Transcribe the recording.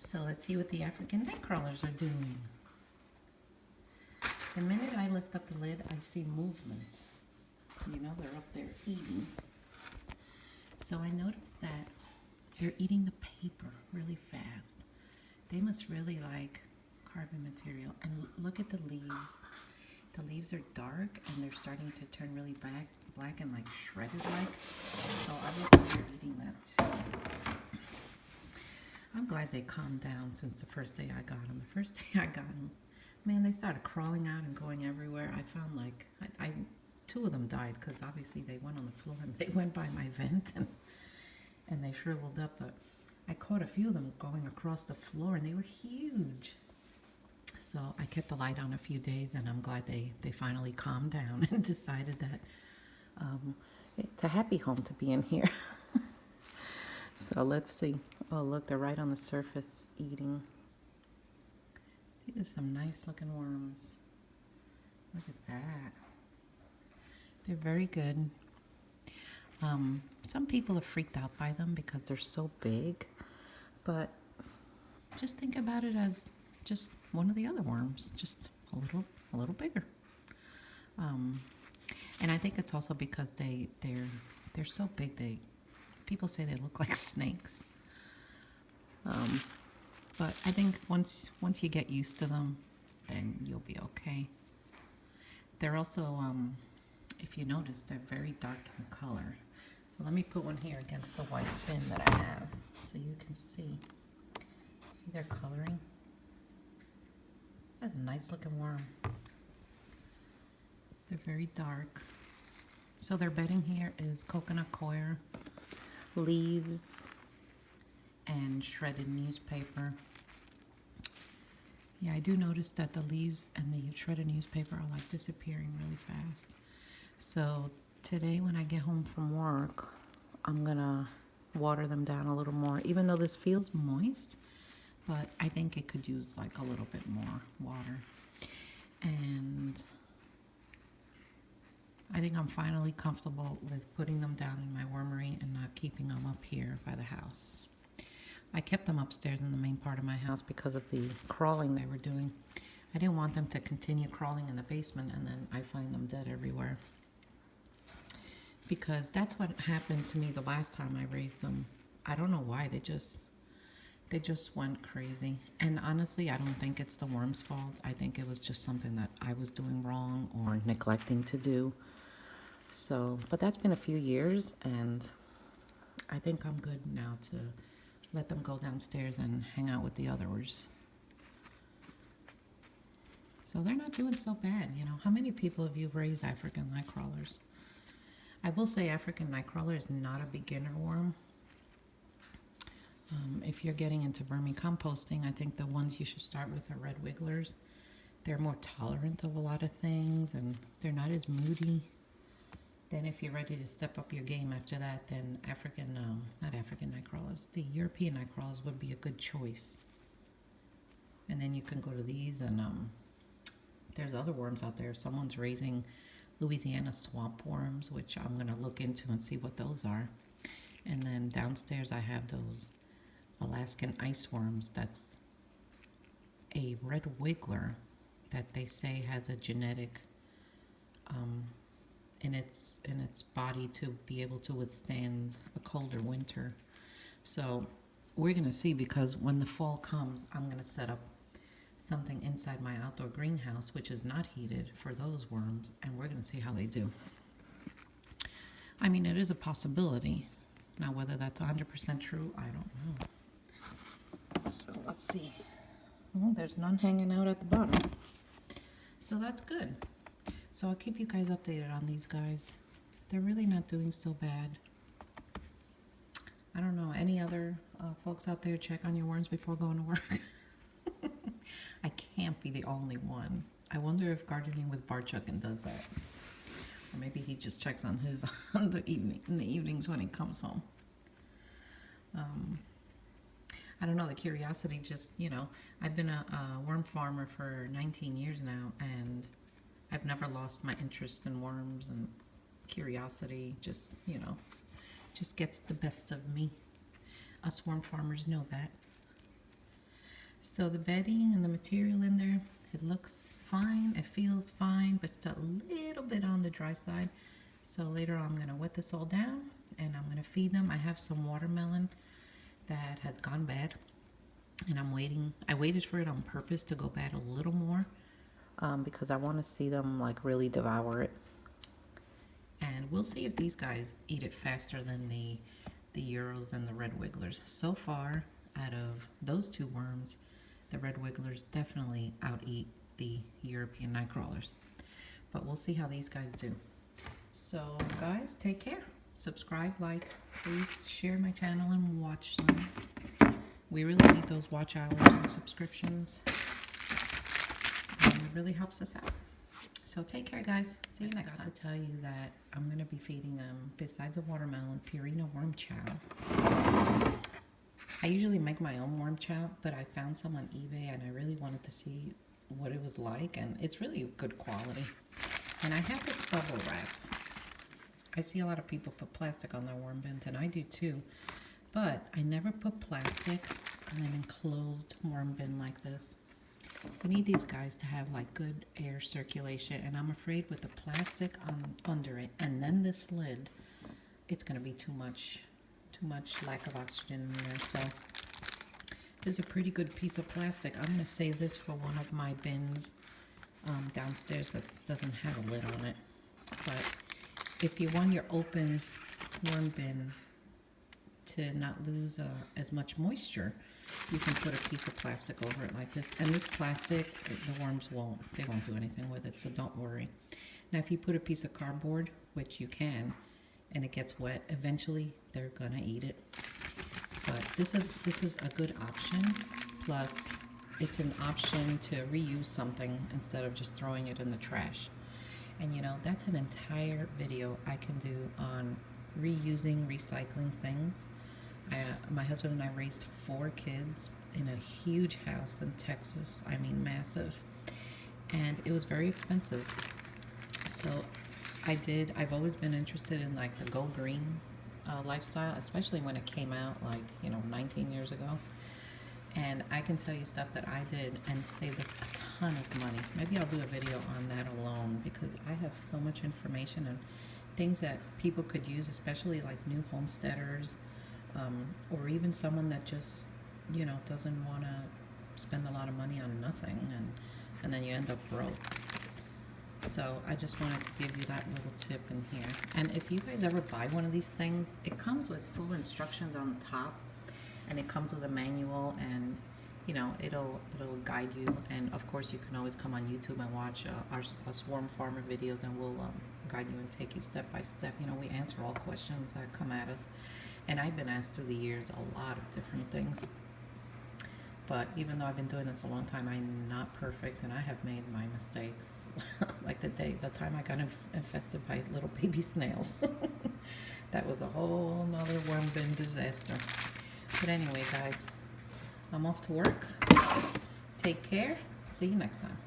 So let's see what the African nightcrawlers are doing. The minute I lift up the lid, I see movement. You know, they're up there eating. So I noticed that they're eating the paper really fast. They must really like carbon material. And look at the leaves. The leaves are dark and they're starting to turn really black and like shredded like. So obviously they're eating that too. I'm glad they calmed down since the first day I got them. The first day I got them, man, they started crawling out and going everywhere. I found like, two of them died because obviously they went on the floor and they went by my vent and they shriveled up. But I caught a few of them going across the floor and they were huge. So I kept the light on a few days and I'm glad they finally calmed down and decided that it's a happy home to be in here. So let's see. Oh, look, they're right on the surface eating. These are some nice looking worms. Look at that. They're very good. Some people are freaked out by them because they're so big, but just think about it as just one of the other worms, just a little bigger. And I think it's also because they're so big. People say they look like snakes. But I think once you get used to them, then you'll be okay. They're also, if you notice, they're very dark in color. So let me put one here against the white bin that I have so you can see. See their coloring? That's a nice looking worm. They're very dark. So their bedding here is coconut coir, leaves, and shredded newspaper. Yeah, I do notice that the leaves and the shredded newspaper are like disappearing really fast. So today when I get home from work, I'm gonna water them down a little more, even though this feels moist, but I think it could use like a little bit more water. And I think I'm finally comfortable with putting them down in my wormery and not keeping them up here by the house. I kept them upstairs in the main part of my house because of the crawling they were doing. I didn't want them to continue crawling in the basement and then I find them dead everywhere. Because that's what happened to me the last time I raised them. I don't know why, they just went crazy. And honestly, I don't think it's the worm's fault. I think it was just something that I was doing wrong or neglecting to do. So, but that's been a few years and I think I'm good now to let them go downstairs and hang out with the others. So they're not doing so bad, you know. How many people have you raised African nightcrawlers? I will say African nightcrawler is not a beginner worm. If you're getting into vermicomposting, I think the ones you should start with are red wigglers. They're more tolerant of a lot of things and they're not as moody. Then if you're ready to step up your game after that, then not African nightcrawlers, the European nightcrawlers would be a good choice. And then you can go to these and there's other worms out there. Someone's raising Louisiana swamp worms, which I'm going to look into and see what those are. And then downstairs I have those Alaskan ice worms. That's a red wiggler that they say has a genetic in its body to be able to withstand a colder winter. So we're going to see, because when the fall comes, I'm going to set up something inside my outdoor greenhouse, which is not heated, for those worms, and we're going to see how they do. I mean, it is a possibility. Now, whether that's 100% true, I don't know. So let's see. Well, there's none hanging out at the bottom. So that's good. So I'll keep you guys updated on these guys. They're really not doing so bad. I don't know. Any other folks out there check on your worms before going to work? I can't be the only one. I wonder if Gardening with Barchuckin does that. Or maybe he just checks on his in the evenings when he comes home. I don't know, the curiosity just, you know, I've been a worm farmer for 19 years now, and I've never lost my interest in worms, and curiosity just, you know, just gets the best of me. Us worm farmers know that. So the bedding and the material in there, it looks fine, it feels fine, but it's a little bit on the dry side. So later on, I'm going to wet this all down and I'm going to feed them. I have some watermelon that has gone bad and I'm waiting. I waited for it on purpose to go bad a little more because I want to see them like really devour it. And we'll see if these guys eat it faster than the Euros and the red wigglers. So far, out of those two worms, the red wigglers definitely out-eat the European nightcrawlers. But we'll see how these guys do. So guys, take care. Subscribe, like, please share my channel and watch them. We really need those watch hours and subscriptions. And it really helps us out. So take care, guys. See you next time. To tell you that I'm going to be feeding them, besides a watermelon, Purina worm chow. I usually make my own worm chow, but I found some on eBay and I really wanted to see what it was like, and it's really good quality. And I have this bubble wrap. I see a lot of people put plastic on their worm bins, and I do too, but I never put plastic on an enclosed worm bin like this. You need these guys to have like good air circulation, and I'm afraid with the plastic under it and then this lid, it's going to be too much lack of oxygen in there. So there's a pretty good piece of plastic. I'm going to save this for one of my bins downstairs that doesn't have a lid on it. But if you want your open worm bin to not lose as much moisture, you can put a piece of plastic over it like this. And this plastic, the worms won't do anything with it, so don't worry. Now if you put a piece of cardboard, which you can, and it gets wet, eventually they're gonna eat it. But this is a good option. Plus, it's an option to reuse something instead of just throwing it in the trash. And you know, that's an entire video I can do on reusing, recycling things. My husband and I raised 4 kids in a huge house in Texas. I mean, massive. And it was very expensive. So I've always been interested in like the go green lifestyle, especially when it came out like, 19 years ago. And I can tell you stuff that I did and saved us a ton of money. Maybe I'll do a video on that alone because I have so much information and things that people could use, especially like new homesteaders, or even someone that just, doesn't want to spend a lot of money on nothing and then you end up broke. So I just wanted to give you that little tip in here. And if you guys ever buy one of these things, it comes with full instructions on the top, and it comes with a manual, and it'll guide you. And of course you can always come on YouTube and watch our swarm farmer videos, and we'll guide you and take you step by step. We answer all questions that come at us, and I've been asked through the years a lot of different things. But even though I've been doing this a long time, I'm not perfect, and I have made my mistakes. Like the time I got infested by little baby snails. That was a whole nother worm bin disaster. But anyway, guys, I'm off to work. Take care. See you next time.